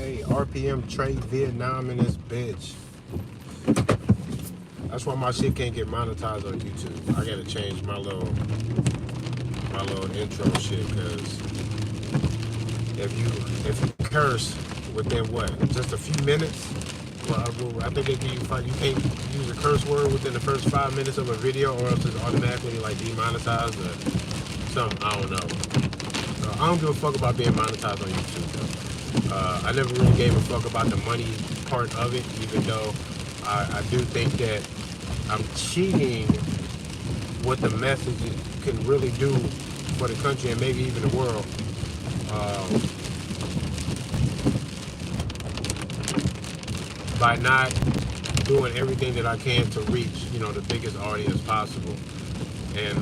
Hey, RPM trade Vietnam in this bitch. That's why my shit can't get monetized on YouTube. I gotta change my little intro shit, cause if you curse within what, just a few minutes, well, I think they give you can't use a curse word within the first 5 minutes of a video, or else it's automatically like demonetized or something. I don't know. I don't give a fuck about being monetized on YouTube though. I never really gave a fuck about the money part of it, even though I do think that I'm cheating what the message can really do for the country and maybe even the world. By not doing everything that I can to reach, the biggest audience possible. And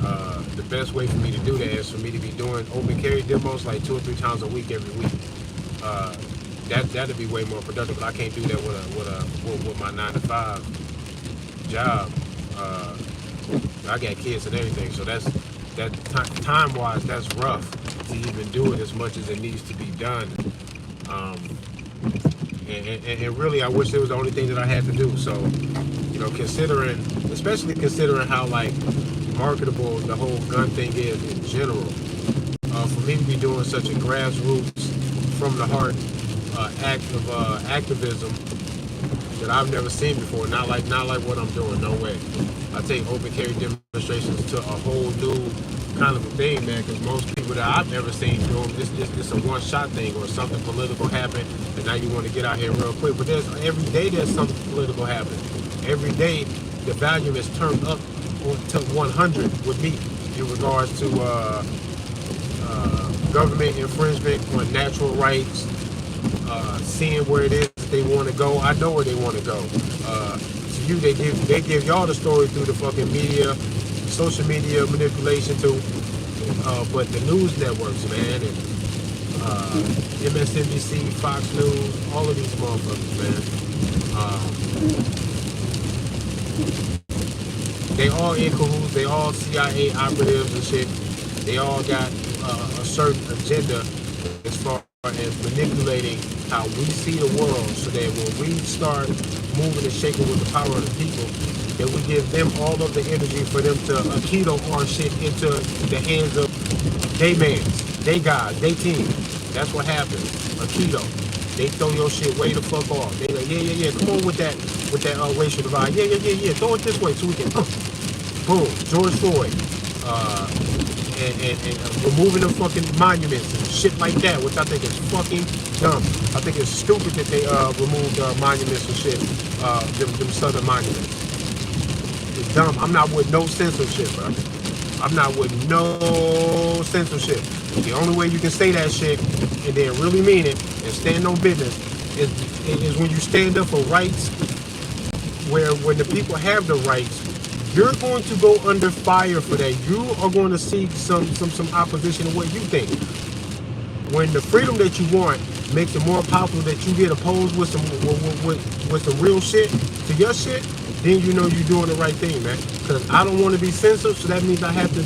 the best way for me to do that is for me to be doing open carry demos like 2 or 3 times a week every week. That'd be way more productive, but I can't do that with my 9 to 5 job. I got kids and everything, so that time wise, that's rough to even do it as much as it needs to be done. And really, I wish it was the only thing that I had to do. So, especially considering how like marketable the whole gun thing is in general, for me to be doing such a grassroots, from the heart act of activism that I've never seen before. Not like what I'm doing. No way. I take open carry demonstrations to a whole new kind of a thing, man. Because most people that I've never seen do them, it's a one-shot thing, or something political happened, and now you want to get out here real quick. But every day there's something political happening. Every day the volume is turned up to 100 with me in regards to government infringement on natural rights, seeing where it is that they want to go. I know where they want to go. To you, they give y'all the story through the fucking media, social media manipulation too. But the news networks, man, and MSNBC, Fox News, all of these motherfuckers, man. They all in cahoots. They all CIA operatives and shit. They all got a certain agenda as far as manipulating how we see the world, so that when we start moving and shaking with the power of the people, that we give them all of the energy for them to keto our shit into the hands of they mans, they guys, they team. That's what happens. Keto. They throw your shit way the fuck off. They like, yeah. Come on with that racial divide. Yeah. Throw it this way so we can, boom, George Floyd. And removing the fucking monuments and shit like that, which I think is fucking dumb. I think it's stupid that they removed monuments and shit, them southern monuments. It's dumb. I'm not with no censorship, bro. I'm not with no censorship. The only way you can say that shit and then really mean it and stand on business is when you stand up for rights, where when the people have the rights, you're going to go under fire for that. You are going to see some opposition to what you think. When the freedom that you want makes it more possible that you get opposed with some real shit to your shit, then you know you're doing the right thing, man. Because I don't want to be censored, so that means I have to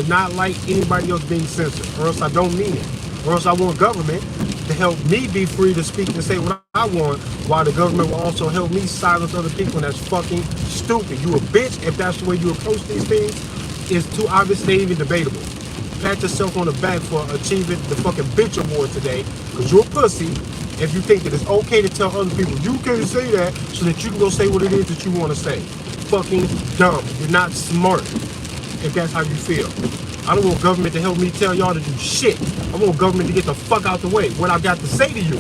not like anybody else being censored, or else I don't mean it. Or else I want government to help me be free to speak and say what I want, while the government will also help me silence other people. And that's fucking stupid. You a bitch if that's the way you approach these things. It's too obvious, they even debatable. Pat yourself on the back for achieving the fucking bitch award today, because you're a pussy if you think that it's okay to tell other people you can't say that, so that you can go say what it is that you want to say. Fucking dumb. You're not smart if that's how you feel. I don't want government to help me tell y'all to do shit. I want government to get the fuck out the way. What I've got to say to you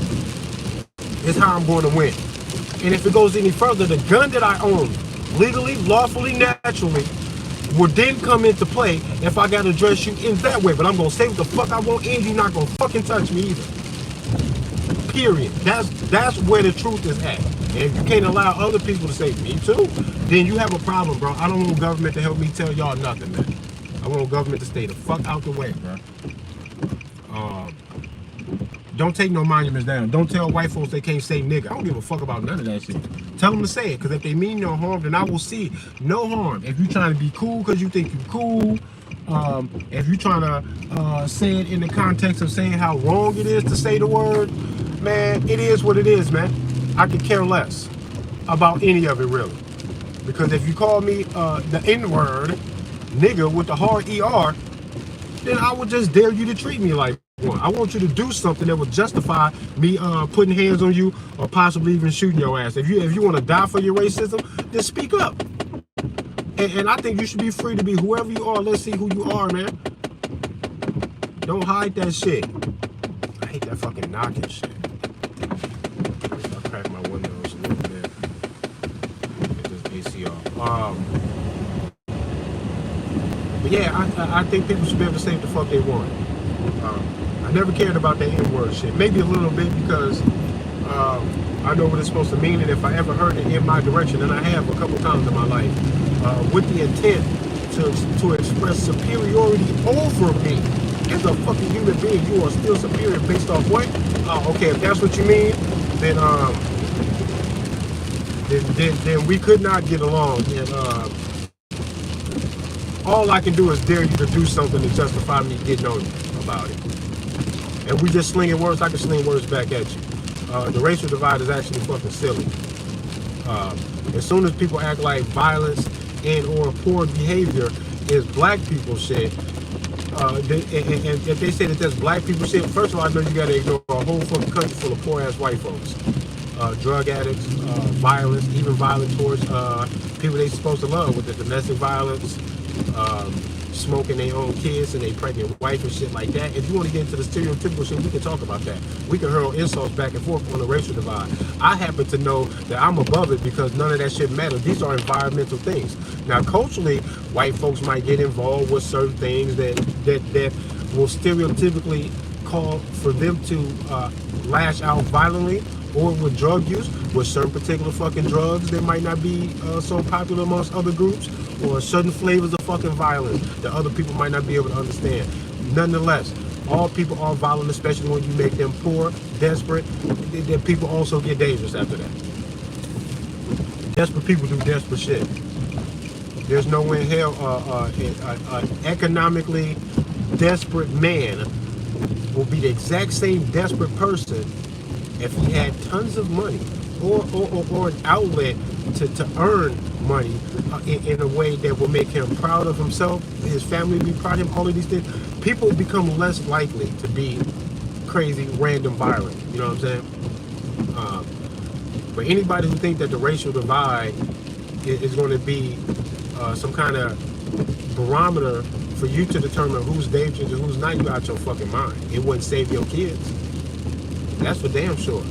is how I'm going to win. And if it goes any further, the gun that I own, legally, lawfully, naturally, will then come into play if I gotta address you in that way. But I'm gonna say what the fuck I want, and you're not gonna fucking touch me either. Period. That's where the truth is at. And if you can't allow other people to say me too, then you have a problem, bro. I don't want government to help me tell y'all nothing, man. I want government to stay the fuck out the way, bro. Don't take no monuments down. Don't tell white folks they can't say nigga. I don't give a fuck about none of that shit. Tell them to say it, because if they mean no harm, then I will see no harm. If you're trying to be cool because you think you're cool, if you're trying to say it in the context of saying how wrong it is to say the word, man, it is what it is, man. I could care less about any of it, really. Because if you call me the N-word, nigga, with the hard ER, then I would just dare you to treat me like one. I want you to do something that would justify me putting hands on you or possibly even shooting your ass. If you want to die for your racism, then speak up. And I think you should be free to be whoever you are. Let's see who you are, man. Don't hide that shit. I hate that fucking knocking shit. I'll crack my windows a little bit. Get this AC off. But yeah, I think people should be able to say what the fuck they want. I never cared about that N-word shit. Maybe a little bit because I know what it's supposed to mean, and if I ever heard it in my direction, and I have a couple times in my life, with the intent to express superiority over me as a fucking human being, you are still superior based off what? Okay, if that's what you mean, then we could not get along. And all I can do is dare you to do something to justify me getting on you about it. And we just slinging words. I can sling words back at you. The racial divide is actually fucking silly. As soon as people act like violence and or poor behavior is black people shit, and if they say that that's black people shit, first of all, I know you gotta ignore a whole fucking country full of poor ass white folks. Drug addicts, violence, even violence towards people they supposed to love, with the domestic violence, smoking their own kids and their pregnant wife and shit like that. If you want to get into the stereotypical shit, we can talk about that. We can hurl insults back and forth on the racial divide. I happen to know that I'm above it because none of that shit matters. These are environmental things. Now, culturally, white folks might get involved with certain things that will stereotypically call for them to lash out violently, or with drug use, with certain particular fucking drugs that might not be so popular amongst other groups, or certain flavors of fucking violence that other people might not be able to understand. Nonetheless, all people are violent, especially when you make them poor, desperate. Then people also get dangerous after that. Desperate people do desperate shit. There's no way in hell an economically desperate man will be the exact same desperate person if he had tons of money or an outlet to earn money in a way that will make him proud of himself, his family be proud of him, all of these things. People become less likely to be crazy, random, violent. You know what I'm saying? But anybody who thinks that the racial divide is going to be some kind of barometer for you to determine who's dangerous and who's not, you out your fucking mind. It wouldn't save your kids. That's for damn sure.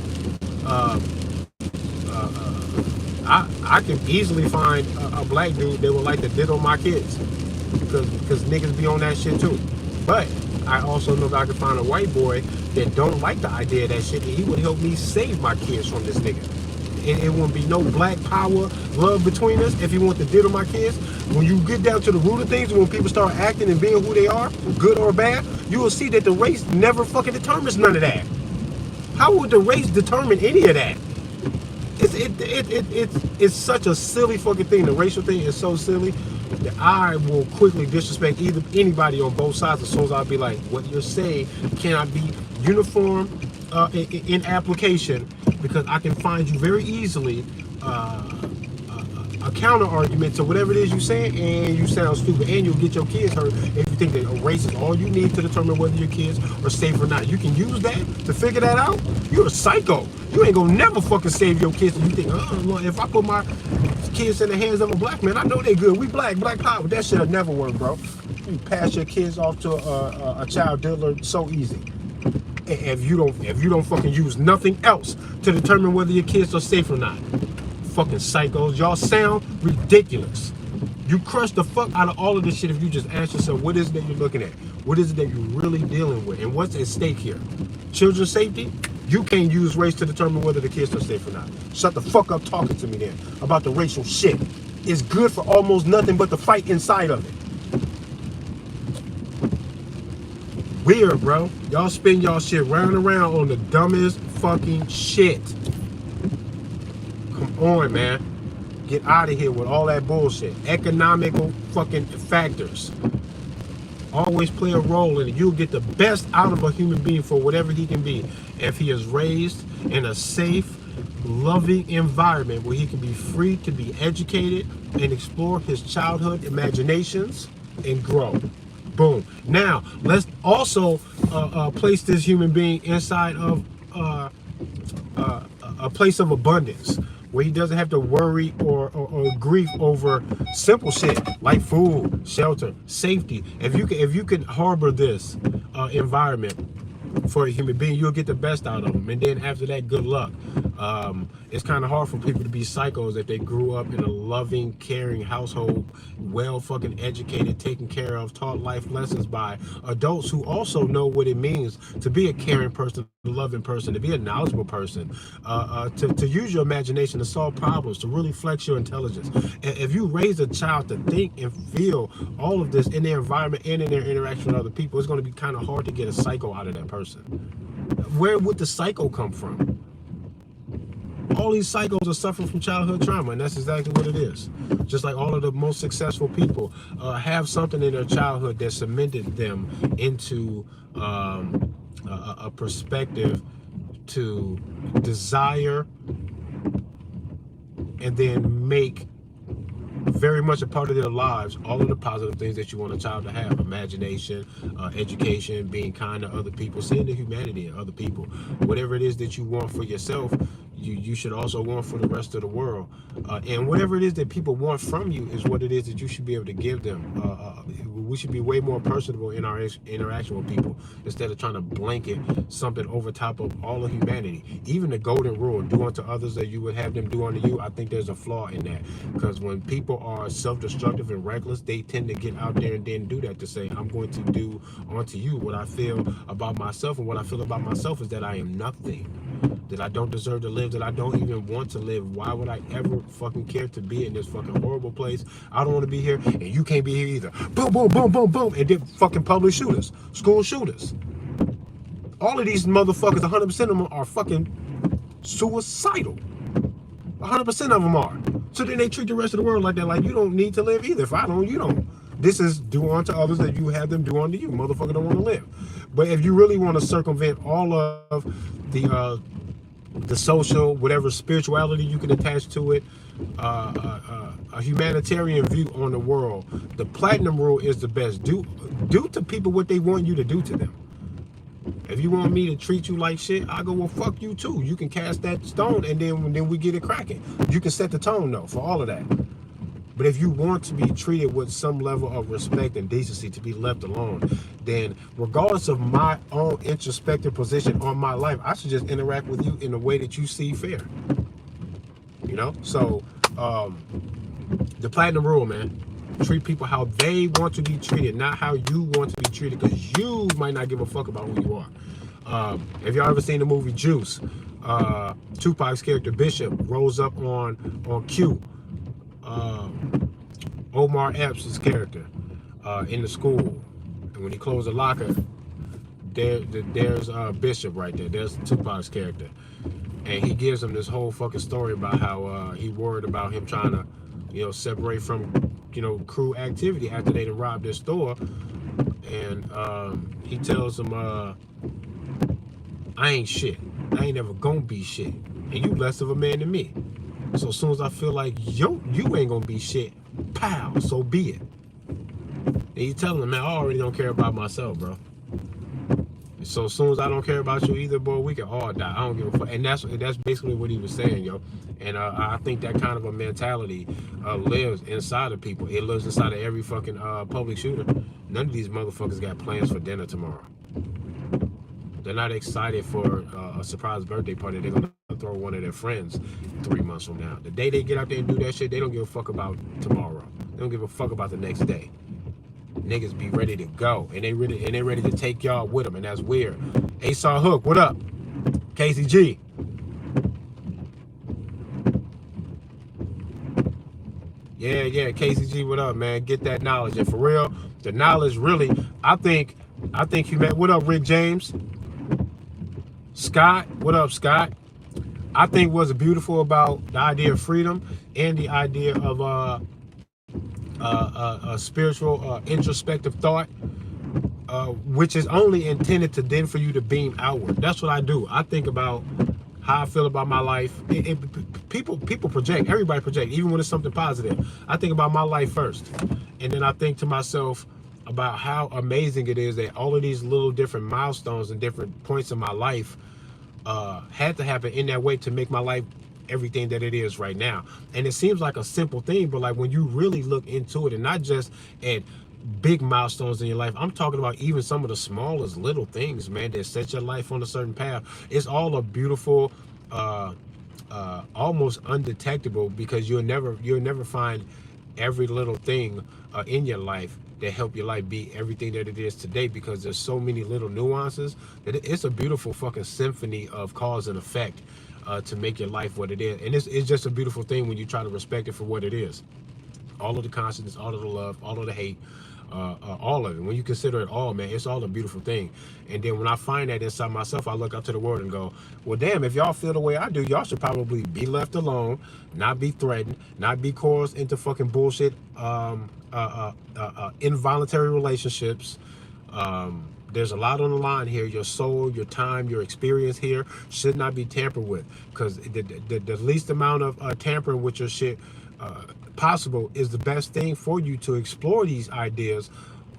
I can easily find a black dude that would like to diddle my kids because niggas be on that shit too. But I also know that I can find a white boy that don't like the idea of that shit, and he would help me save my kids from this nigga. It wouldn't be no black power love between us if he want to diddle my kids. When you get down to the root of things, when people start acting and being who they are, good or bad, you will see that the race never fucking determines none of that. How would the race determine any of that? It's such a silly fucking thing. The racial thing is so silly that I will quickly disrespect anybody on both sides as soon as I'll be like, what you're saying cannot be uniform in application, because I can find you very easily a counter argument to whatever it is you're saying, and you sound stupid, and you'll get your kids hurt if you think that a race is all you need to determine whether your kids are safe or not. You can use that to figure that out. You're a psycho. You ain't gonna never fucking save your kids. And you think, Lord, if I put my kids in the hands of a black man, I know they good. We black power. That shit'll never work, bro. You pass your kids off to a child dealer so easy. If you don't fucking use nothing else to determine whether your kids are safe or not. Fucking psychos. Y'all sound ridiculous. You crush the fuck out of all of this shit if you just ask yourself, what is it that you're looking at? What is it that you're really dealing with? And what's at stake here? Children's safety? You can't use race to determine whether the kids are safe or not. Shut the fuck up talking to me then about the racial shit. It's good for almost nothing but the fight inside of it. Weird, bro. Y'all spin y'all shit round and round on the dumbest fucking shit. Come on, man. Get out of here with all that bullshit. Economical fucking factors. always play a role in it. You'll get the best out of a human being for whatever he can be if he is raised in a safe, loving environment where he can be free to be educated and explore his childhood imaginations and grow. Boom. Now, let's also place this human being inside of a place of abundance where he doesn't have to worry or grief over simple shit like food, shelter, safety. If you can harbor this environment for a human being, you'll get the best out of them. And then after that, good luck. It's kind of hard for people to be psychos if they grew up in a loving, caring household, well fucking educated, taken care of, taught life lessons by adults who also know what it means to be a caring person, a loving person, to be a knowledgeable person, to use your imagination to solve problems, to really flex your intelligence. And if you raise a child to think and feel all of this in their environment and in their interaction with other people, it's going to be kind of hard to get a psycho out of that person. Where would the psycho come from? All these psychos are suffering from childhood trauma, and that's exactly what it is. Just like all of the most successful people have something in their childhood that cemented them into a perspective to desire and then make very much a part of their lives all of the positive things that you want a child to have: imagination, education, being kind to other people, seeing the humanity in other people. Whatever it is that you want for yourself, you should also want for the rest of the world. And whatever it is that people want from you is what it is that you should be able to give them. We should be way more personable in our interaction with people instead of trying to blanket something over top of all of humanity. Even the golden rule, do unto others that you would have them do unto you, I think there's a flaw in that. Because when people are self-destructive and reckless, they tend to get out there and then do that, to say, I'm going to do unto you what I feel about myself. And what I feel about myself is that I am nothing, that I don't deserve to live, that I don't even want to live. Why would I ever fucking care to be in this fucking horrible place? I don't want to be here, and you can't be here either. Boom, boom, boom, boom, boom. And then fucking public shooters, school shooters. All of these motherfuckers, 100% of them are fucking suicidal. 100% of them are. So then they treat the rest of the world like that. Like, you don't need to live either. If I don't, you don't. This is do unto others that you have them do unto you. Motherfucker don't want to live. But if you really want to circumvent all of the social, whatever spirituality you can attach to it, a humanitarian view on the world, the platinum rule is the best. Do to people what they want you to do to them. If you want me to treat you like shit, I go, well, fuck you too. You can cast that stone, and then we get it cracking. You can set the tone though for all of that. But if you want to be treated with some level of respect and decency, to be left alone, then regardless of my own introspective position on my life, I should just interact with you in a way that you see fair. You know? So, the platinum rule, man. Treat people how they want to be treated, not how you want to be treated, because you might not give a fuck about who you are. If y'all ever seen the movie Juice, Tupac's character Bishop rose up on Q. Omar Epps' character in the school, and when he closed the locker, there's Bishop right there. There's Tupac's character, and he gives him this whole fucking story about how he worried about him trying to, separate from, crew activity after they done robbed their store, and he tells him, I ain't shit. I ain't never gonna be shit, and you less of a man than me. So as soon as I feel like you ain't gonna be shit, pow, so be it. And you telling him, man, I already don't care about myself, bro. So as soon as I don't care about you either, boy, we can all die. I don't give a fuck. And that's basically what he was saying, yo. And I think that kind of a mentality lives inside of people. It lives inside of every fucking public shooter. None of these motherfuckers got plans for dinner tomorrow. They're not excited for a surprise birthday party they're gonna throw one of their friends 3 months from now. The day they get out there and do that shit, they don't give a fuck about tomorrow. They don't give a fuck about the next day. Niggas be ready to go, and they ready to take y'all with them, and that's weird. Asaw Hook, what up? KCG. Yeah, KCG, what up, man? Get that knowledge, and for real, the knowledge really, I think human. What up, Rick James? Scott, what up, Scott? I think what's beautiful about the idea of freedom and the idea of a spiritual introspective thought which is only intended to then for you to beam outward. That's what I do. I think about how I feel about my life. People project. Everybody project, even when it's something positive. I think about my life first, and then I think to myself about how amazing it is that all of these little different milestones and different points in my life had to happen in that way to make my life everything that it is right now. And it seems like a simple thing, but like when you really look into it, and not just at big milestones in your life, I'm talking about even some of the smallest little things, man, that set your life on a certain path. It's all a beautiful, almost undetectable, because you'll never find every little thing in your life that help your life be everything that it is today, because there's so many little nuances that it's a beautiful fucking symphony of cause and effect to make your life what it is. And it's just a beautiful thing when you try to respect it for what it is. All of the consciousness, all of the love, all of the hate, all of it. When you consider it all, man, it's all a beautiful thing. And then when I find that inside myself, I look up to the world and go, well, damn, if y'all feel the way I do, y'all should probably be left alone, not be threatened, not be coerced into fucking bullshit, involuntary relationships. There's a lot on the line here. Your soul, your time, your experience here should not be tampered with, because the least amount of tampering with your shit possible is the best thing for you to explore these ideas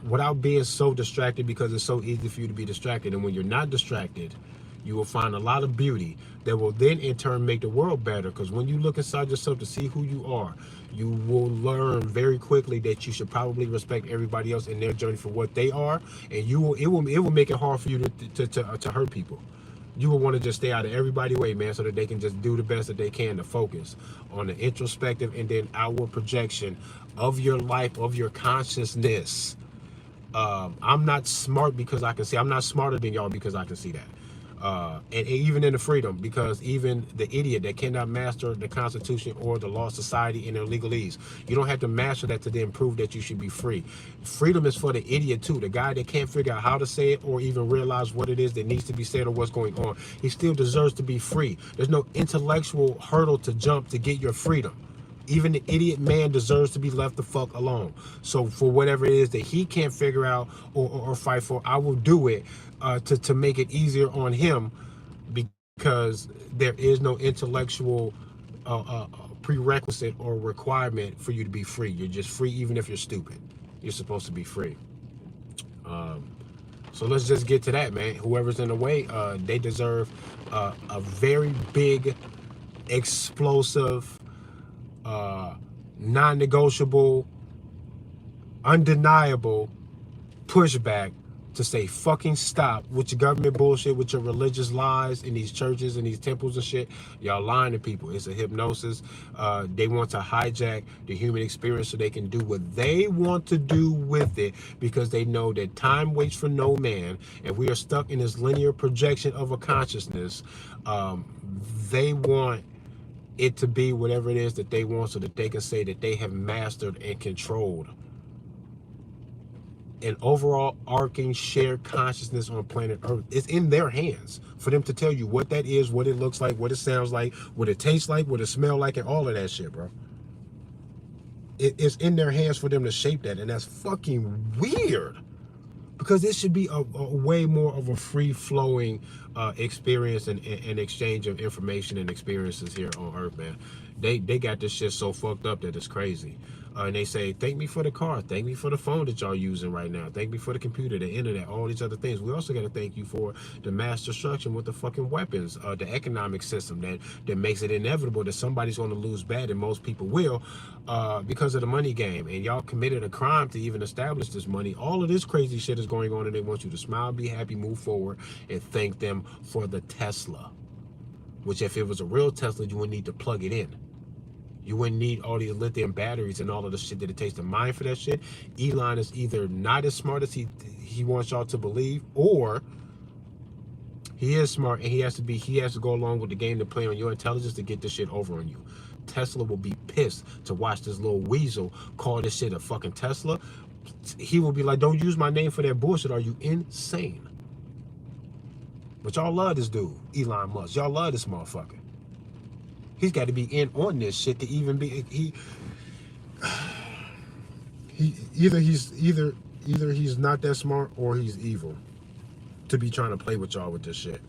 without being so distracted, because it's so easy for you to be distracted. And when you're not distracted, you will find a lot of beauty that will then in turn make the world better. Because when you look inside yourself to see who you are, you will learn very quickly that you should probably respect everybody else in their journey for what they are, and it will make it hard for you to hurt people. You will want to just stay out of everybody's way, man, so that they can just do the best that they can to focus on the introspective and then outward projection of your life, of your consciousness. I'm not smart because I can see. I'm not smarter than y'all because I can see that. And even in the freedom, because even the idiot that cannot master the Constitution or the law of society in their legalese, you don't have to master that to then prove that you should be free. Freedom is for the idiot too, the guy that can't figure out how to say it or even realize what it is that needs to be said or what's going on. He still deserves to be free. There's no intellectual hurdle to jump to get your freedom. Even the idiot man deserves to be left the fuck alone. So for whatever it is that he can't figure out or fight for, I will do it to make it easier on him, because there is no intellectual prerequisite or requirement for you to be free. You're just free even if you're stupid. You're supposed to be free. So let's just get to that, man. Whoever's in the way, they deserve a very big, explosive, non-negotiable, undeniable pushback to say fucking stop with your government bullshit, with your religious lies in these churches and these temples and shit. Y'all lying to people. It's a hypnosis. They want to hijack the human experience so they can do what they want to do with it, because they know that time waits for no man, and we are stuck in this linear projection of a consciousness. They want it to be whatever it is that they want, so that they can say that they have mastered and controlled an overall arcing shared consciousness on planet Earth. It's in their hands for them to tell you what that is, what it looks like, what it sounds like, what it tastes like, what it smells like, and all of that shit, bro. It's in their hands for them to shape that, and that's fucking weird. Because this should be a way more of a free-flowing experience and exchange of information and experiences here on Earth, man. They got this shit so fucked up that it's crazy. And they say, thank me for the car, thank me for the phone that y'all using right now, thank me for the computer, the internet, all these other things. We also got to thank you for the mass destruction with the fucking weapons, the economic system that makes it inevitable that somebody's going to lose bad, and most people will, because of the money game. And y'all committed a crime to even establish this money. All of this crazy shit is going on, and they want you to smile, be happy, move forward, and thank them for the Tesla. Which, if it was a real Tesla, you wouldn't need to plug it in. You wouldn't need all these lithium batteries and all of the shit that it takes to mine for that shit. Elon is either not as smart as he wants y'all to believe, or he is smart and he has to go along with the game to play on your intelligence to get this shit over on you. Tesla will be pissed to watch this little weasel call this shit a fucking Tesla. He will be like, don't use my name for that bullshit. Are you insane? But y'all love this dude, Elon Musk. Y'all love this motherfucker. He's got to be in on this shit to even be. Either Either he's not that smart or he's evil to be trying to play with y'all with this shit.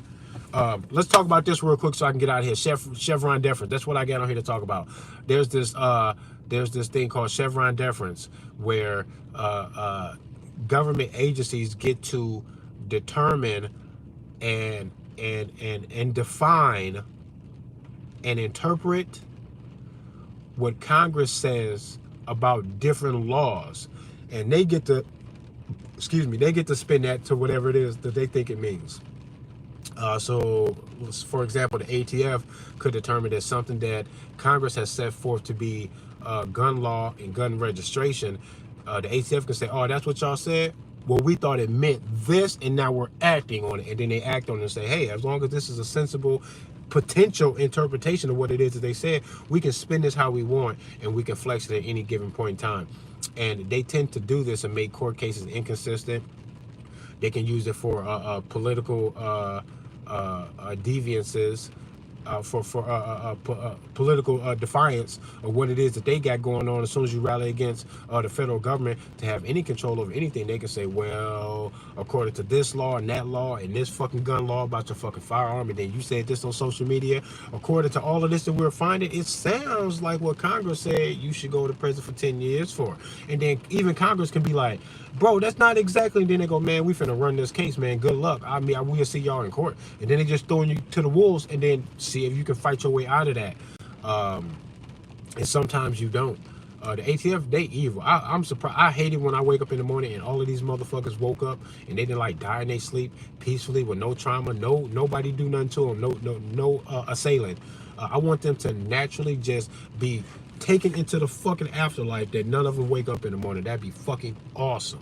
Let's talk about this real quick so I can get out of here. Chevron deference. That's what I got on here to talk about. There's this thing called Chevron deference where government agencies get to determine and define and interpret what Congress says about different laws, and they get to spin that to whatever it is that they think it means. So, for example, the ATF could determine that something that Congress has set forth to be gun law and gun registration, the ATF can say, oh, that's what y'all said? Well, we thought it meant this, and now we're acting on it. And then they act on it and say, hey, as long as this is a sensible potential interpretation of what it is that they said, we can spin this how we want, and we can flex it at any given point in time. And they tend to do this and make court cases inconsistent. They can use it for political deviances, for political defiance of what it is that they got going on. As soon as you rally against the federal government to have any control over anything, they can say, well, according to this law and that law and this fucking gun law about your fucking firearm, and then you said this on social media, according to all of this that we're finding, it sounds like what Congress said you should go to prison for 10 years for. And then even Congress can be like, bro, that's not exactly. And then they go, man, we finna run this case, man. Good luck. I mean, we'll see y'all in court. And then they just throwing you to the wolves, and then see if you can fight your way out of that. And sometimes you don't. The ATF, they evil. I'm surprised. I hate it when I wake up in the morning and all of these motherfuckers woke up and they didn't like die in their sleep peacefully with no trauma, nobody do nothing to them, no assailant. I want them to naturally just be taken into the fucking afterlife, that none of them wake up in the morning. That'd be fucking awesome.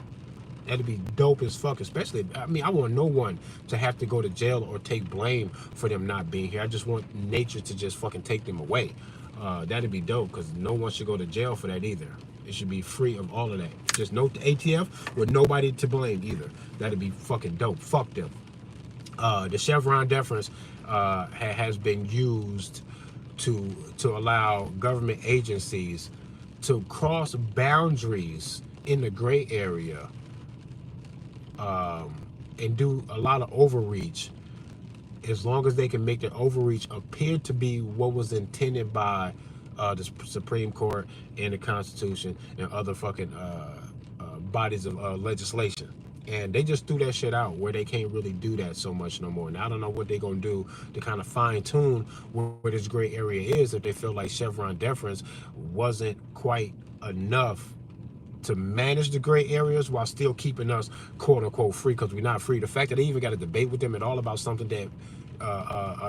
That'd be dope as fuck. Especially, I mean, I want no one to have to go to jail or take blame for them not being here. I just want nature to just fucking take them away. That'd be dope, because no one should go to jail for that either. It should be free of all of that. Just no ATF with nobody to blame either. That'd be fucking dope. Fuck them. The Chevron deference has been used to allow government agencies to cross boundaries in the gray area, and do a lot of overreach, as long as they can make their overreach appear to be what was intended by the Supreme Court and the Constitution and other fucking bodies of legislation. And they just threw that shit out where they can't really do that so much no more. Now, I don't know what they're going to do to kind of fine tune where this gray area is, if they feel like Chevron deference wasn't quite enough to manage the gray areas while still keeping us quote unquote free, because we're not free. The fact that they even got a debate with them at all about something that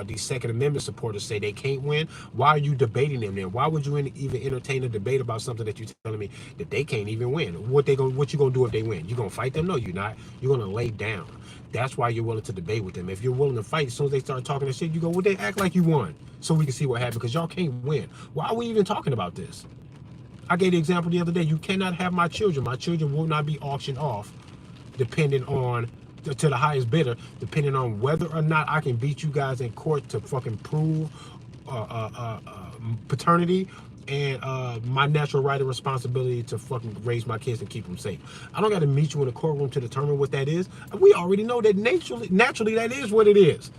these Second Amendment supporters say they can't win. Why are you debating them then? Why would you even entertain a debate about something that you're telling me that they can't even win? What you gonna do if they win? You gonna fight them? No, you're not. You're gonna lay down. That's why you're willing to debate with them. If you're willing to fight, as soon as they start talking that shit, you go, well, they act like you won, so we can see what happened, because y'all can't win. Why are we even talking about this? I gave the example the other day. You cannot have my children. My children will not be auctioned off depending on to the highest bidder, depending on whether or not I can beat you guys in court to fucking prove paternity and my natural right and responsibility to fucking raise my kids and keep them safe. I don't got to meet you in a courtroom to determine what that is. We already know that naturally that is what it is.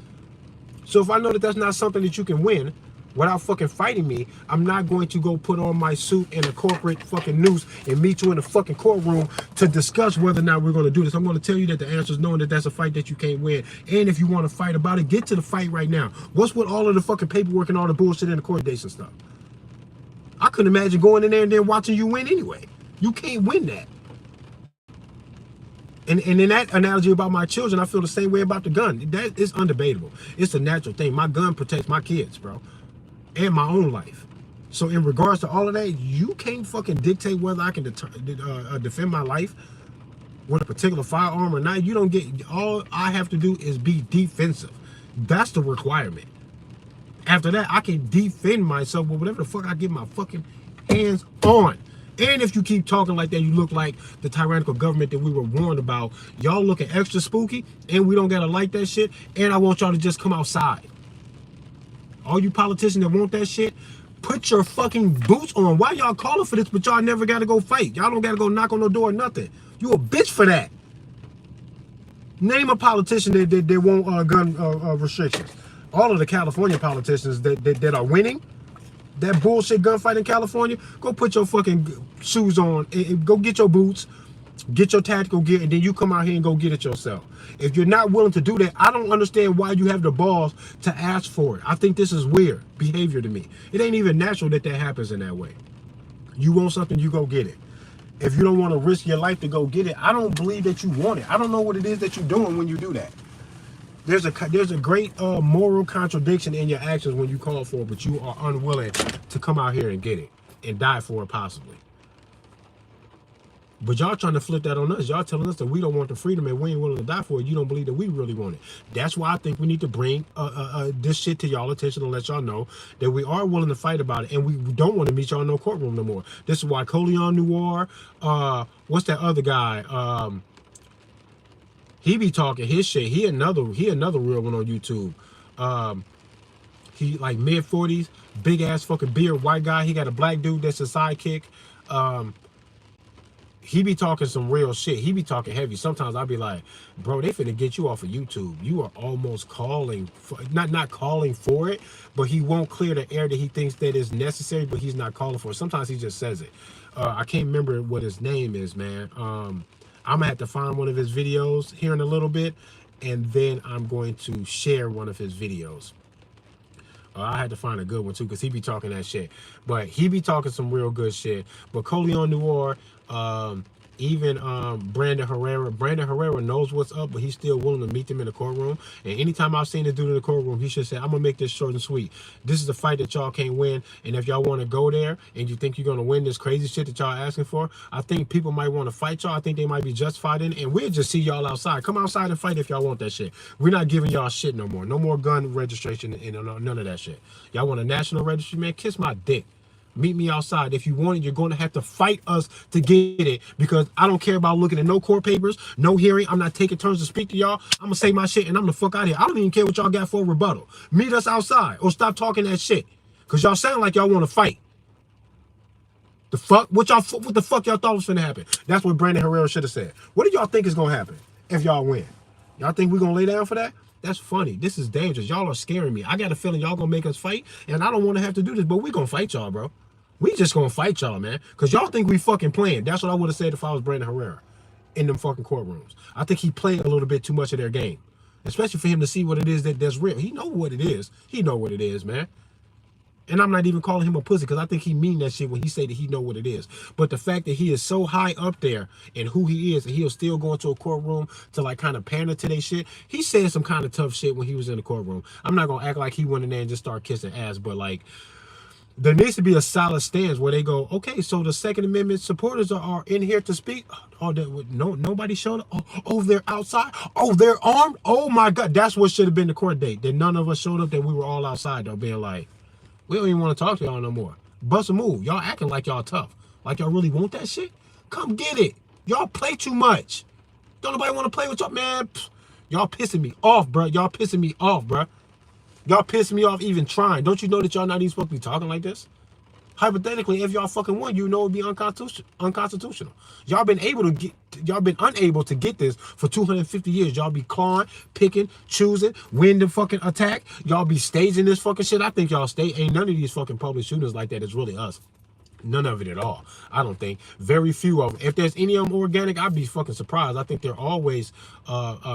So if I know that that's not something that you can win without fucking fighting me, I'm not going to go put on my suit and a corporate fucking noose and meet you in a fucking courtroom to discuss whether or not we're going to do this. I'm going to tell you that the answer is knowing that that's a fight that you can't win. And if you want to fight about it, get to the fight right now. What's with all of the fucking paperwork and all the bullshit in the court dates and stuff? I couldn't imagine going in there and then watching you win anyway. You can't win that. And in that analogy about my children, I feel the same way about the gun. That is undebatable. It's a natural thing. My gun protects my kids, bro, and my own life. So in regards to all of that, you can't fucking dictate whether I can defend my life with a particular firearm or not. You don't get, all I have to do is be defensive. That's the requirement. After that, I can defend myself with whatever the fuck I get my fucking hands on. And if you keep talking like that, you look like the tyrannical government that we were warned about. Y'all looking extra spooky, and we don't gotta like that shit. And I want y'all to just come outside. All you politicians that want that shit, put your fucking boots on. Why y'all calling for this, but y'all never gotta go fight? Y'all don't gotta go knock on no door or nothing. You a bitch for that. Name a politician that want gun restrictions. All of the California politicians that are winning that bullshit gunfight in California, go put your fucking shoes on and go get your boots, get your tactical gear, and then you come out here and go get it yourself. If you're not willing to do that, I don't understand why you have the balls to ask for it. I think this is weird behavior to me. It ain't even natural that happens in that way. You want something, you go get it. If you don't want to risk your life to go get it, I don't believe that you want it. I don't know what it is that you're doing when you do that. There's a great moral contradiction in your actions when you call for it, but you are unwilling to come out here and get it and die for it possibly. But y'all trying to flip that on us. Y'all telling us that we don't want the freedom and we ain't willing to die for it. You don't believe that we really want it. That's why I think we need to bring this shit to y'all attention and let y'all know that we are willing to fight about it, and we don't want to meet y'all in no courtroom no more. This is why Coleon Noir, what's that other guy? He be talking his shit. He another real one on YouTube. He like mid-40s, big ass fucking beard, white guy. He got a black dude that's a sidekick. He be talking some real shit. He be talking heavy. Sometimes I'll be like, bro, they finna get you off of YouTube. You are almost calling for, not calling for it, but he won't clear the air that he thinks that is necessary, but he's not calling for it. Sometimes he just says it. I can't remember what his name is, man. I'm gonna have to find one of his videos here in a little bit, and then I'm going to share one of his videos. I had to find a good one too, because he be talking that shit. But he be talking some real good shit. But Coleon Noir, even Brandon Herrera knows what's up, but he's still willing to meet them in the courtroom. And anytime I've seen this dude in the courtroom, he should say, I'm gonna make this short and sweet. This is a fight that y'all can't win, and if y'all want to go there and you think you're gonna win this crazy shit that y'all asking for, I think people might want to fight y'all. I think they might be justified in it, and we'll just see y'all outside. Come outside and fight if y'all want that shit. We're not giving y'all shit no more. No more gun registration and none of that shit. Y'all want a national registry, man? Kiss my dick. Meet me outside. If you want it, you're going to have to fight us to get it, because I don't care about looking at no court papers, no hearing. I'm not taking turns to speak to y'all. I'm going to say my shit and I'm the fuck out of here. I don't even care what y'all got for a rebuttal. Meet us outside or stop talking that shit, because y'all sound like y'all want to fight. The fuck? What the fuck y'all thought was finna happen? That's what Brandon Herrera should have said. What do y'all think is going to happen if y'all win? Y'all think we're going to lay down for that? That's funny. This is dangerous. Y'all are scaring me. I got a feeling y'all going to make us fight, and I don't want to have to do this, but we going to fight y'all, bro. We just gonna fight y'all, man. Because y'all think we fucking playing. That's what I would have said if I was Brandon Herrera in them fucking courtrooms. I think he played a little bit too much of their game. Especially for him to see what it is that's real. He know what it is. He know what it is, man. And I'm not even calling him a pussy, because I think he mean that shit when he say that he know what it is. But the fact that he is so high up there in who he is, and he'll still go into a courtroom to like kind of pander to their shit. He said some kind of tough shit when he was in the courtroom. I'm not gonna act like he went in there and just start kissing ass, but like, there needs to be a solid stance where they go, okay, so the Second Amendment supporters are in here to speak. Oh, nobody showed up. Oh, they're outside. Oh, they're armed. Oh my God, that's what should have been the court date. That none of us showed up. That we were all outside though, being like, we don't even want to talk to y'all no more. Bust a move. Y'all acting like y'all tough. Like y'all really want that shit. Come get it. Y'all play too much. Don't nobody want to play with y'all, man. Y'all pissing me off, bro. Y'all pissing me off, bro. Y'all pissing me off even trying. Don't you know that y'all not even supposed to be talking like this? Hypothetically, if y'all fucking won, you know it'd be unconstitutional. Y'all been unable to get this for 250 years. Y'all be clawing, picking, choosing, win the fucking attack. Y'all be staging this fucking shit. I think y'all ain't none of these fucking public shooters like that is really us. None of it at all. I don't think. Very few of them. If there's any of them organic, I'd be fucking surprised. I think they're always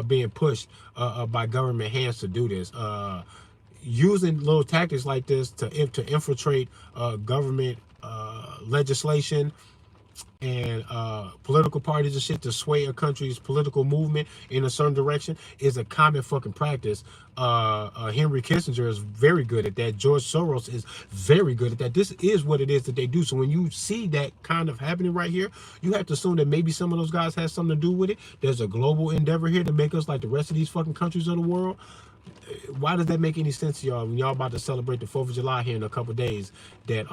being pushed by government hands to do this. Using little tactics like this to infiltrate government legislation and political parties and shit to sway a country's political movement in a certain direction is a common fucking practice. Henry Kissinger is very good at that. George Soros is very good at that. This is what it is that they do. So when you see that kind of happening right here, you have to assume that maybe some of those guys have something to do with it. There's a global endeavor here to make us like the rest of these fucking countries of the world. Why does that make any sense to y'all when y'all about to celebrate the 4th of July here in a couple of days? That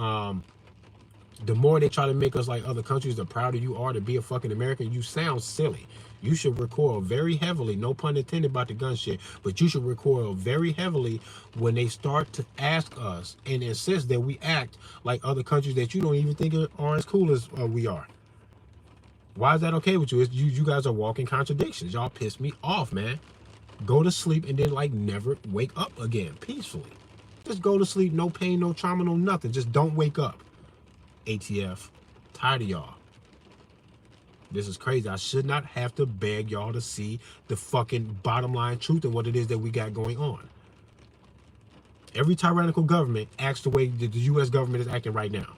the more they try to make us like other countries, the prouder you are to be a fucking American. You sound silly. You should recoil very heavily, no pun intended about the gun shit, but you should recoil very heavily when they start to ask us and insist that we act like other countries that you don't even think are as cool as we are. Why is that okay with you? It's you guys are walking contradictions. Y'all piss me off, man. Go to sleep and then like never wake up again peacefully. Just go to sleep, no pain, no trauma, no nothing. Just don't wake up. ATF, tired of y'all. This is crazy. I should not have to beg y'all to see the fucking bottom line truth and what it is that we got going on. Every tyrannical government acts the way the U.S. government is acting right now.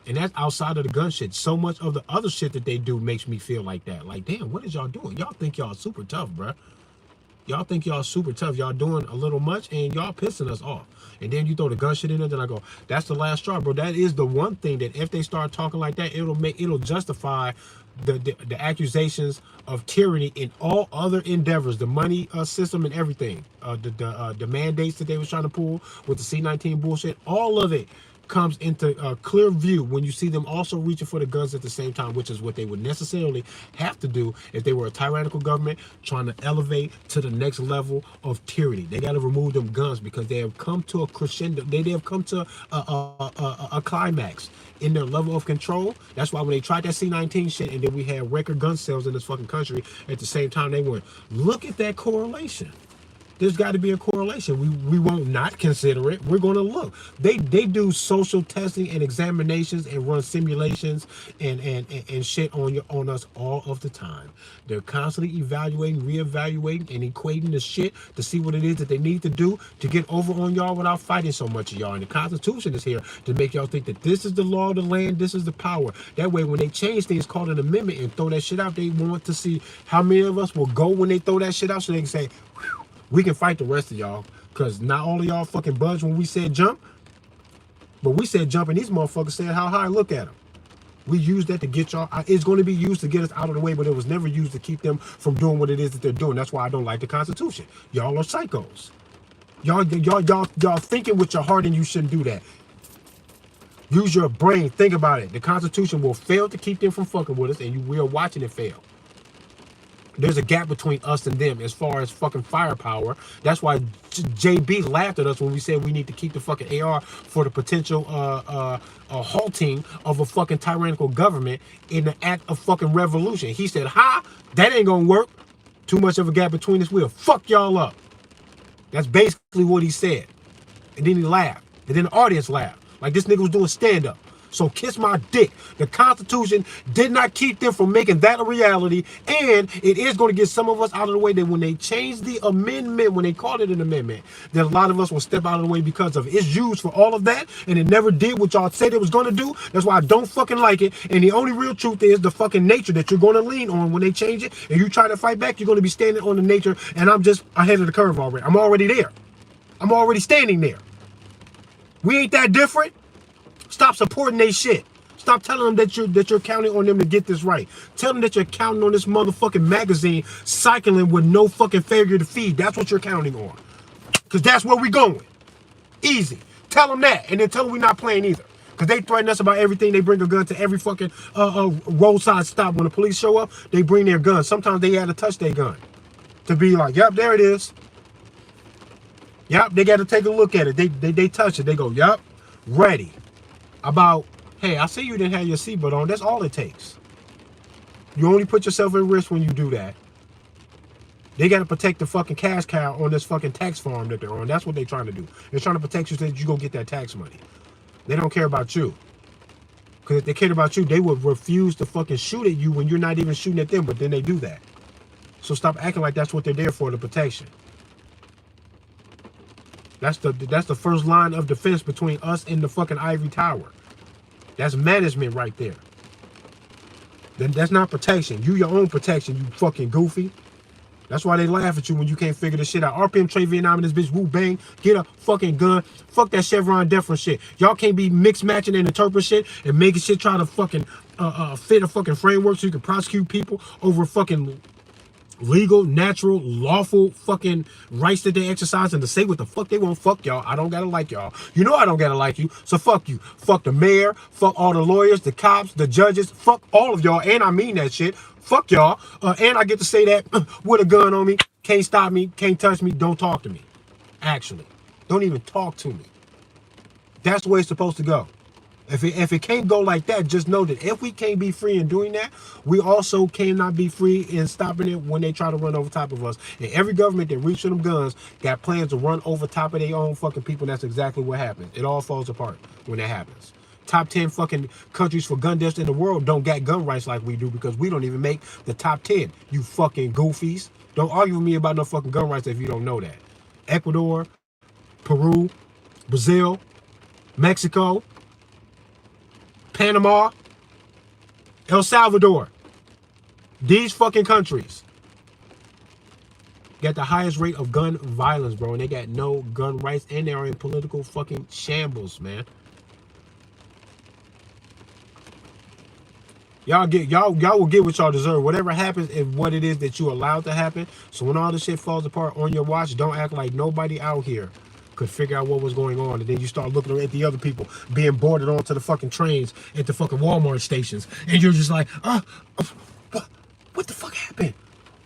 And that's outside of the gun shit. So much of the other shit that they do makes me feel like that. Like, damn, what is y'all doing? Y'all think y'all super tough, bruh. Y'all think y'all super tough. Y'all doing a little much and y'all pissing us off. And then you throw the gun shit in there, then I go, that's the last straw, bro. That is the one thing that if they start talking like that, it'll justify the accusations of tyranny in all other endeavors, the money system and everything. The mandates that they was trying to pull with the C-19 bullshit, all of it comes into clear view when you see them also reaching for the guns at the same time, which is what they would necessarily have to do if they were a tyrannical government trying to elevate to the next level of tyranny. They got to remove them guns because they have come to a crescendo. They have come to a climax in their level of control. That's why when they tried that C-19 shit and then we had record gun sales in this fucking country at the same time, they went, look at that correlation. There's got to be a correlation. We won't not consider it. We're going to look. They do social testing and examinations and run simulations and shit on us all of the time. They're constantly evaluating, reevaluating, and equating the shit to see what it is that they need to do to get over on y'all without fighting so much of y'all. And the Constitution is here to make y'all think that this is the law of the land, this is the power. That way, when they change things called an amendment and throw that shit out, they want to see how many of us will go when they throw that shit out so they can say, we can fight the rest of y'all, because not all of y'all fucking budged when we said jump, but we said jump and these motherfuckers said how high. Look at them. We used that to get y'all. It's going to be used to get us out of the way, but it was never used to keep them from doing what it is that they're doing. That's why I don't like the Constitution. Y'all are psychos. Y'all thinking with your heart and you shouldn't do that. Use your brain. Think about it. The Constitution will fail to keep them from fucking with us, and we are watching it fail. There's a gap between us and them as far as fucking firepower. That's why JB laughed at us when we said we need to keep the fucking AR for the potential halting of a fucking tyrannical government in the act of fucking revolution. He said, ha, that ain't gonna work. Too much of a gap between us. We'll fuck y'all up. That's basically what he said. And then he laughed. And then the audience laughed. Like this nigga was doing stand-up. So kiss my dick. The Constitution did not keep them from making that a reality. And it is going to get some of us out of the way that when they change the amendment, when they called it an amendment, that a lot of us will step out of the way because of it. It's used for all of that. And it never did what y'all said it was going to do. That's why I don't fucking like it. And the only real truth is the fucking nature that you're going to lean on when they change it. And you try to fight back, you're going to be standing on the nature. And I'm just ahead of the curve already. I'm already there. I'm already standing there. We ain't that different. Stop supporting they shit. Stop telling them that you're counting on them to get this right. Tell them that you're counting on this motherfucking magazine cycling with no fucking failure to feed. That's what you're counting on. Because that's where we going. Easy. Tell them that. And then tell them we're not playing either. Because they threaten us about everything. They bring a gun to every fucking roadside stop. When the police show up, they bring their gun. Sometimes they had to touch their gun. To be like, yep, there it is. Yep, they got to take a look at it. They touch it. They go, yep, ready. About, hey, I see you didn't have your seatbelt on. That's all it takes. You only put yourself at risk when you do that. They got to protect the fucking cash cow on this fucking tax farm that they're on. That's what they're trying to do. They're trying to protect you so that you go get that tax money. They don't care about you. Because if they cared about you, they would refuse to fucking shoot at you when you're not even shooting at them, but then they do that. So stop acting like that's what they're there for, the protection. That's the first line of defense between us and the fucking ivory tower. That's management right there. Then that's not protection. You your own protection, you fucking goofy. That's why they laugh at you when you can't figure this shit out. RPM Trade Vietnam and this bitch Wu Bang. Get a fucking gun. Fuck that Chevron deference shit. Y'all can't be mixed matching and interpreting shit and making shit try to fucking fit a fucking framework so you can prosecute people over fucking legal, natural, lawful fucking rights that they exercise and to say what the fuck they want. Fuck y'all. I don't gotta like y'all. You know I don't gotta like you. So fuck you. Fuck the mayor. Fuck all the lawyers, the cops, the judges. Fuck all of y'all. And I mean that shit. Fuck y'all. And I get to say that with a gun on me. Can't stop me. Can't touch me. Don't talk to me. Actually. Don't even talk to me. That's the way it's supposed to go. If it can't go like that, just know that if we can't be free in doing that, we also cannot be free in stopping it when they try to run over top of us. And every government that reaches for them guns got plans to run over top of their own fucking people. And that's exactly what happens. It all falls apart when that happens. Top 10 fucking countries for gun deaths in the world don't got gun rights like we do because we don't even make the top 10. You fucking goofies. Don't argue with me about no fucking gun rights if you don't know that. Ecuador, Peru, Brazil, Mexico, Panama, El Salvador. These fucking countries got the highest rate of gun violence, bro. And they got no gun rights and they are in political fucking shambles, man. Y'all will get what y'all deserve. Whatever happens is what it is that you allowed to happen. So when all this shit falls apart on your watch, don't act like nobody out here could figure out what was going on. And then you start looking at the other people being boarded onto the fucking trains at the fucking Walmart stations. And you're just like, what the fuck happened?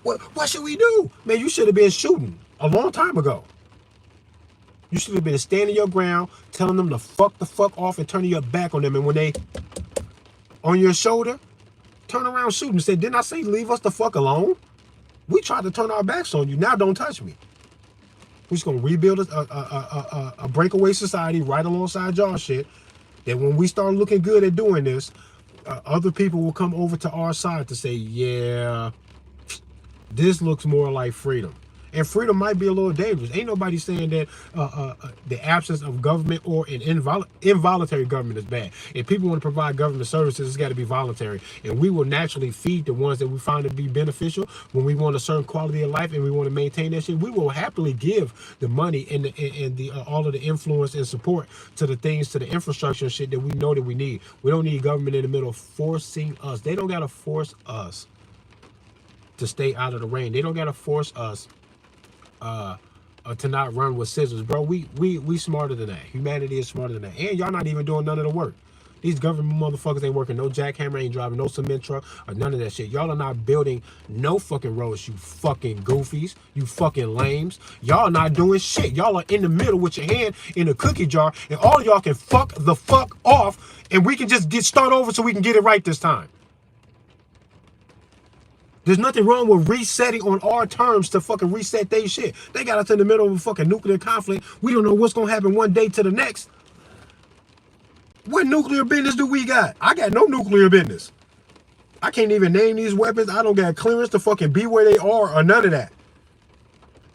What should we do? Man, you should have been shooting a long time ago. You should have been standing your ground, telling them to fuck the fuck off and turning your back on them. And when they on your shoulder, turn around, shoot and say, didn't I say leave us the fuck alone? We tried to turn our backs on you. Now don't touch me. We're just going to rebuild a breakaway society right alongside y'all shit. That when we start looking good at doing this, other people will come over to our side to say, yeah, this looks more like freedom. And freedom might be a little dangerous. Ain't nobody saying that the absence of government or an involuntary government is bad. If people want to provide government services, it's got to be voluntary. And we will naturally feed the ones that we find to be beneficial. When we want a certain quality of life and we want to maintain that shit, we will happily give the money and the all of the influence and support to the things, to the infrastructure and shit that we know that we need. We don't need government in the middle forcing us. They don't got to force us to stay out of the rain. They don't got to force us to not run with scissors, bro. We smarter than that. Humanity is smarter than that. And y'all not even doing none of the work. These government motherfuckers ain't working no jackhammer, ain't driving no cement truck or none of that shit. Y'all are not building no fucking roads, you fucking goofies, you fucking lames. Y'all not doing shit. Y'all are in the middle with your hand in a cookie jar and all y'all can fuck the fuck off and we can just start over so we can get it right this time. There's nothing wrong with resetting on our terms to fucking reset their shit. They got us in the middle of a fucking nuclear conflict. We don't know what's going to happen one day to the next. What nuclear business do we got? I got no nuclear business. I can't even name these weapons. I don't got clearance to fucking be where they are or none of that.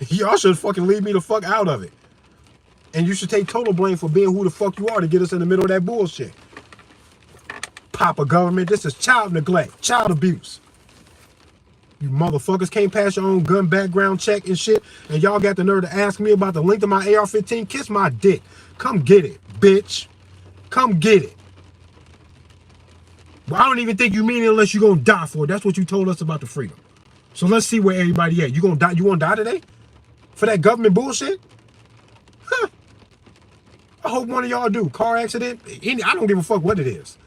Y'all should fucking leave me the fuck out of it. And you should take total blame for being who the fuck you are to get us in the middle of that bullshit. Papa government, this is child neglect, child abuse. You motherfuckers can't pass your own gun background check and shit, and y'all got the nerve to ask me about the length of my AR-15? Kiss my dick. Come get it, bitch. Come get it. But I don't even think you mean it unless you're gonna die for it. That's what you told us about the freedom. So let's see where everybody at. You gonna die? You gonna die today? For that government bullshit? Huh. I hope one of y'all do. Car accident? I don't give a fuck what it is.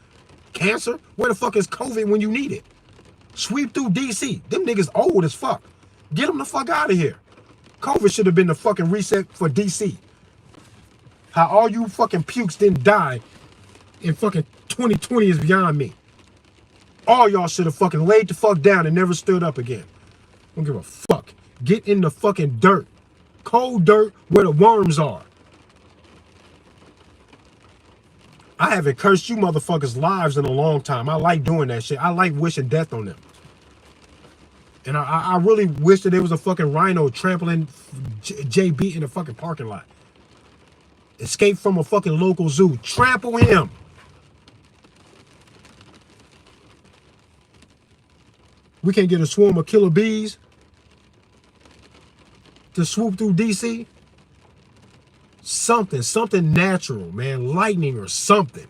Cancer? Where the fuck is COVID when you need it? Sweep through DC. Them niggas old as fuck. Get them the fuck out of here. COVID should have been the fucking reset for DC. How all you fucking pukes didn't die in fucking 2020 is beyond me. All y'all should have fucking laid the fuck down and never stood up again. Don't give a fuck. Get in the fucking dirt. Cold dirt where the worms are. I haven't cursed you motherfuckers' lives in a long time. I like doing that shit. I like wishing death on them. And I really wish that there was a fucking rhino trampling JB in the fucking parking lot. Escape from a fucking local zoo. Trample him. We can't get a swarm of killer bees to swoop through DC. Something natural, man. Lightning or something.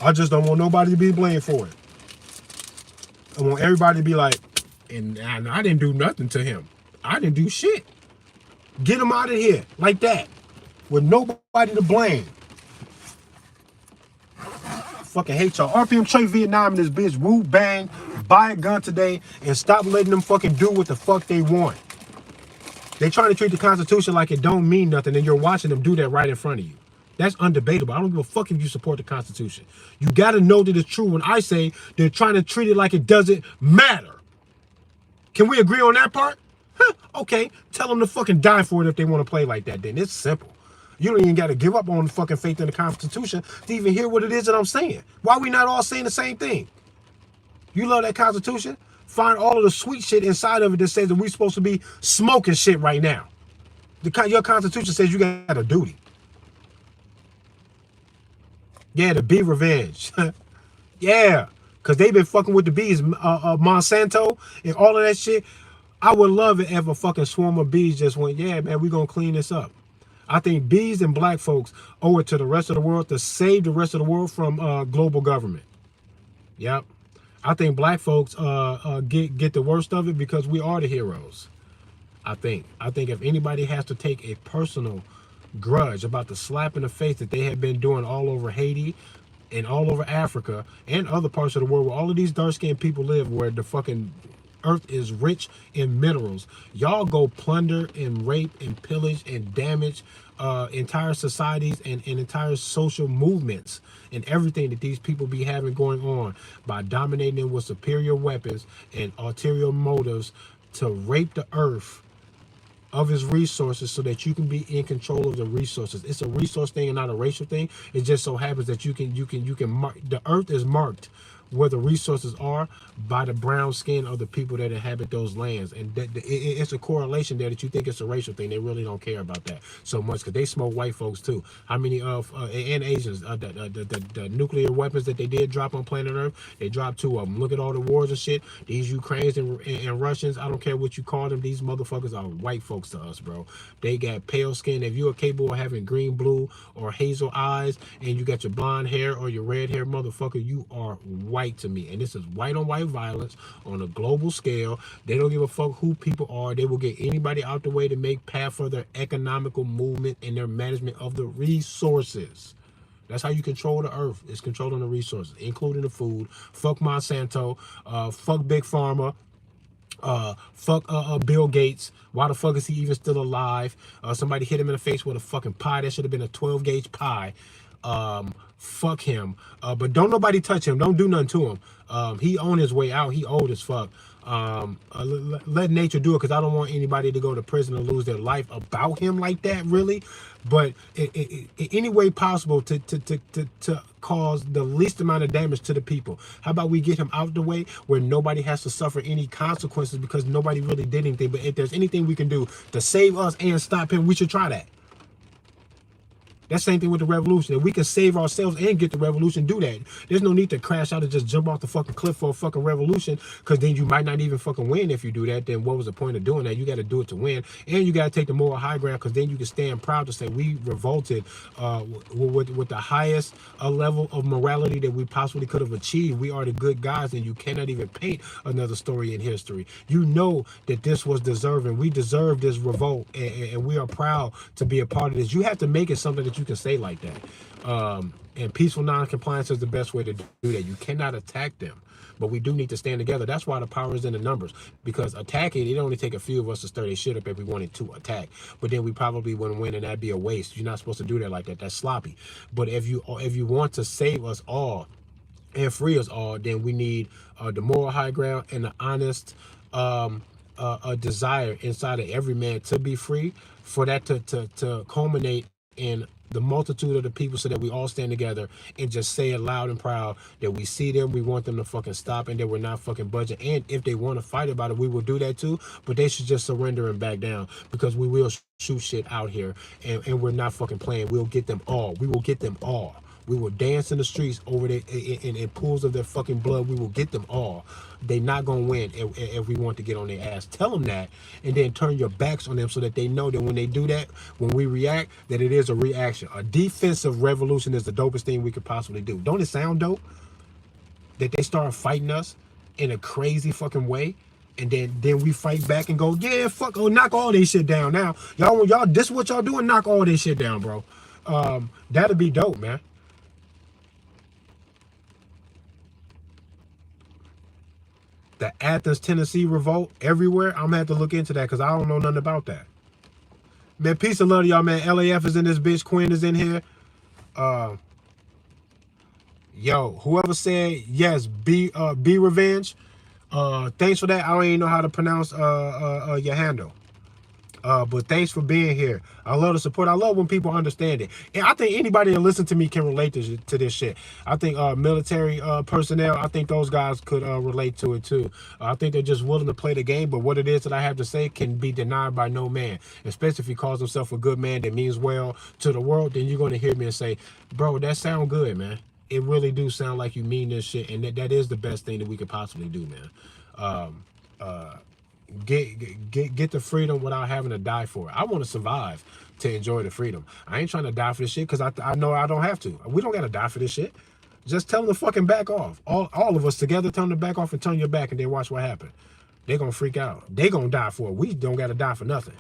I just don't want nobody to be blamed for it. I want everybody to be like, and I didn't do nothing to him. I didn't do shit. Get him out of here like that with nobody to blame. I fucking hate y'all. RPM Trey Vietnam in this bitch. Woo bang. Buy a gun today and stop letting them fucking do what the fuck they want. They trying to treat the Constitution like it don't mean nothing, and you're watching them do that right in front of you. That's undebatable. I don't give a fuck if you support the Constitution. You got to know that it's true when I say they're trying to treat it like it doesn't matter. Can we agree on that part? Huh, okay. Tell them to fucking die for it if they want to play like that. Then it's simple. You don't even got to give up on the fucking faith in the Constitution to even hear what it is that I'm saying. Why are we not all saying the same thing? You love that Constitution? Find all of the sweet shit inside of it that says that we're supposed to be smoking shit right now. Your Constitution says you got a duty. Yeah, the bee revenge. Yeah, because they've been fucking with the bees, Monsanto and all of that shit. I would love it if a fucking swarm of bees just went, yeah, man, we're going to clean this up. I think bees and black folks owe it to the rest of the world to save the rest of the world from global government. Yep. I think black folks get the worst of it because we are the heroes. I think if anybody has to take a personal grudge about the slap in the face that they have been doing all over Haiti and all over Africa and other parts of the world where all of these dark-skinned people live, where the fucking earth is rich in minerals, y'all go plunder and rape and pillage and damage entire societies and entire social movements and everything that these people be having going on by dominating them with superior weapons and ulterior motives to rape the earth of its resources so that you can be in control of the resources. It's a resource thing and not a racial thing. It just so happens that you can mark, the earth is marked where the resources are by the brown skin of the people that inhabit those lands, and it's a correlation there that you think it's a racial thing. They really don't care about that so much because they smoke white folks too. How many of and Asians, the nuclear weapons that they did drop on planet Earth, they dropped 2 of them. Look at all the wars and shit. These Ukrainians and Russians, I don't care what you call them, these motherfuckers are white folks to us, bro. They got pale skin. If you are capable of having green, blue, or hazel eyes, and you got your blonde hair or your red hair, motherfucker, you are white to me. And this is white on white violence on a global scale. They don't give a fuck who people are. They will get anybody out the way to make path for their economical movement and their management of the resources. That's how you control the earth. It's controlling the resources, including the food. Fuck Monsanto. Fuck Big Pharma. Fuck Bill Gates. Why the fuck is he even still alive? Somebody hit him in the face with a fucking pie. That should have been a 12-gauge pie. Fuck him. But don't nobody touch him. Don't do nothing to him. He on his way out. He old as fuck. Let nature do it, because I don't want anybody to go to prison or lose their life about him like that, really. But any way possible to cause the least amount of damage to the people. How about we get him out the way where nobody has to suffer any consequences because nobody really did anything. But if there's anything we can do to save us and stop him, we should try that. That same thing with the revolution. If we can save ourselves and get the revolution, do that. There's no need to crash out and just jump off the fucking cliff for a fucking revolution, because then you might not even fucking win if you do that. Then what was the point of doing that? You got to do it to win. And you got to take the moral high ground, because then you can stand proud to say we revolted with the highest level of morality that we possibly could have achieved. We are the good guys, and you cannot even paint another story in history. You know that this was deserving. We deserve this revolt, and we are proud to be a part of this. You have to make it something that you can say like that. And peaceful non-compliance is the best way to do that. You cannot attack them, but we do need to stand together. That's why the power is in the numbers, because attacking, it only take a few of us to stir their shit up if we wanted to attack, but then we probably wouldn't win, and that'd be a waste. You're not supposed to do that like that. That's sloppy. But if you want to save us all and free us all, then we need the moral high ground and the honest a desire inside of every man to be free, for that to culminate in the multitude of the people, so that we all stand together and just say it loud and proud that we see them, we want them to fucking stop, and that we're not fucking budging. And if they want to fight about it, we will do that too, but they should just surrender and back down, because we will shoot shit out here, and we're not fucking playing. We'll get them all. We will get them all. We will dance in the streets over there in pools of their fucking blood. We will get them all. They're not going to win if we want to get on their ass. Tell them that, and then turn your backs on them, so that they know that when they do that, when we react, that it is a reaction. A defensive revolution is the dopest thing we could possibly do. Don't it sound dope? That they start fighting us in a crazy fucking way, and then we fight back and go, yeah, fuck, oh, knock all this shit down now. Y'all, this is what y'all doing, knock all this shit down, bro. That'd be dope, man. The Athens, Tennessee revolt everywhere. I'm gonna have to look into that, because I don't know nothing about that. Man, peace and love to y'all, man. LAF is in this bitch. Quinn is in here. Yo, whoever said yes, be revenge. Thanks for that. I don't even know how to pronounce your handle. But thanks for being here. I love the support. I love when people understand it. And I think anybody that listens to me can relate to this shit. I think military personnel, I think those guys could relate to it too. I think they're just willing to play the game, but what it is that I have to say can be denied by no man. Especially if he calls himself a good man that means well to the world, then you're going to hear me and say, bro, that sound good, man. It really do sound like you mean this shit, and that is the best thing that we could possibly do, man. Get the freedom without having to die for it. I want to survive to enjoy the freedom. I ain't trying to die for this shit because I know I don't have to. We don't got to die for this shit. Just tell them to fucking back off. All of us together, tell them to back off and turn your back and then watch what happens. They gonna freak out. They gonna die for it. We don't got to die for nothing.